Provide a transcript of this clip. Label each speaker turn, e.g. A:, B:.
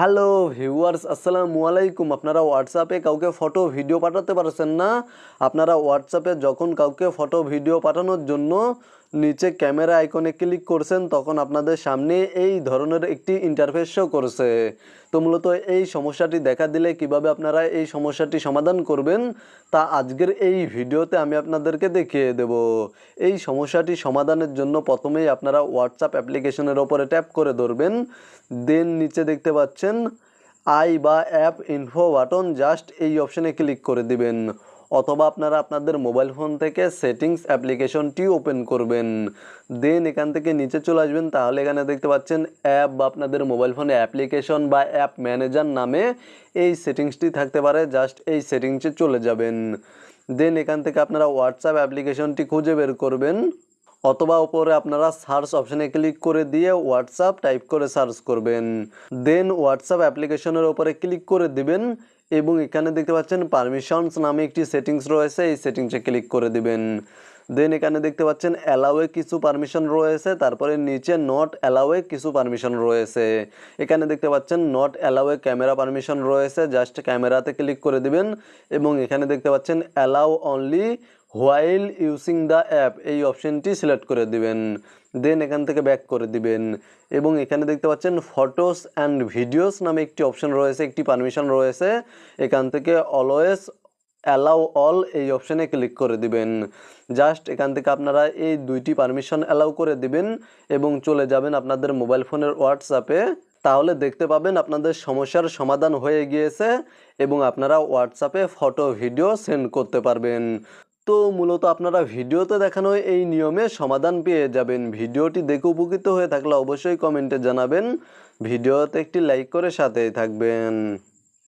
A: Hello viewers, আসসালামু আলাইকুম। আপনারা হোয়াটসঅ্যাপে কাউকে ফটো ভিডিও পাঠাতে পারছেন না? আপনারা হোয়াটসঅ্যাপে যখন কাউকে ফটো ভিডিও পাঠানোর জন্য নিচে ক্যামেরা আইকনে ক্লিক করছেন, তখন আপনাদের সামনে এই ধরনের একটি ইন্টারফেস শো করছে। তো মূলত এই সমস্যাটি দেখা দিলে কিভাবে আপনারা এই সমস্যাটি সমাধান করবেন তা আজকের এই ভিডিওতে আমি আপনাদেরকে দেখিয়ে দেব। এই সমস্যাটি সমাধানের জন্য প্রথমেই আপনারা হোয়াটসঅ্যাপ অ্যাপ্লিকেশনের ওপরে ট্যাপ করে ধরবেন। দেন নিচে দেখতে পাচ্ছেন আই বা অ্যাপ ইনফো বাটন, জাস্ট এই অপশানে ক্লিক করে দিবেন। অথবা আপনারা আপনাদের মোবাইল ফোন থেকে সেটিংস অ্যাপ্লিকেশনটি ওপেন করবেন। দেন এখান থেকে নিচে চলে আসবেন। তাহলে এখানে দেখতে পাচ্ছেন অ্যাপ বা আপনাদের মোবাইল ফোনে অ্যাপ্লিকেশন বা অ্যাপ ম্যানেজার নামে এই সেটিংসটি থাকতে পারে, জাস্ট এই সেটিংসে চলে যাবেন। দেন এখান থেকে আপনারা হোয়াটসঅ্যাপ অ্যাপ্লিকেশনটি খুঁজে বের করবেন, অথবা উপরে আপনারা সার্চ অপশানে ক্লিক করে দিয়ে হোয়াটসঅ্যাপ টাইপ করে সার্চ করবেন। দেন হোয়াটসঅ্যাপ অ্যাপ্লিকেশনের ওপরে ক্লিক করে দিবেন এবং এখানে দেখতে পাচ্ছেন পারমিশনস নামে একটি সেটিংস রয়েছে, এই সেটিংসে ক্লিক করে দিবেন। দেন এখানে দেখতে পাচ্ছেন অ্যালাওয়ে কিছু পারমিশন রয়েছে, তারপরে নিচে নট অ্যালাওয়ে কিছু পারমিশন রয়েছে। এখানে দেখতে পাচ্ছেন নট অ্যালাওয়ে ক্যামেরা পারমিশন রয়েছে, জাস্ট ক্যামেরাতে ক্লিক করে দিবেন এবং এখানে দেখতে পাচ্ছেন allow only while using the app, এই অপশানটি সিলেক্ট করে দিবেন। দেন এখান থেকে ব্যাক করে দিবেন এবং এখানে দেখতে পাচ্ছেন ফটোস অ্যান্ড ভিডিওস নামে একটি অপশান রয়েছে, একটি পারমিশন রয়েছে। এখান থেকে অলওয়েজ অ্যালাউ অল এই অপশানে ক্লিক করে দিবেন। জাস্ট এখান থেকে আপনারা এই দুইটি পারমিশন অ্যালাউ করে দিবেন এবং চলে যাবেন আপনাদের মোবাইল ফোনের হোয়াটসঅ্যাপে। তাহলে দেখতে পাবেন আপনাদের সমস্যার সমাধান হয়ে গিয়েছে এবং আপনারা হোয়াটসঅ্যাপে ফটো ভিডিও সেন্ড করতে পারবেন। তো মূলত আপনারা ভিডিওতে দেখানো এই নিয়মে সমাধান পেয়ে যাবেন। ভিডিওটি দেখে উপকৃত হয়ে থাকলে অবশ্যই কমেন্টে জানাবেন। ভিডিওতে একটি লাইক করে সাথেই থাকবেন।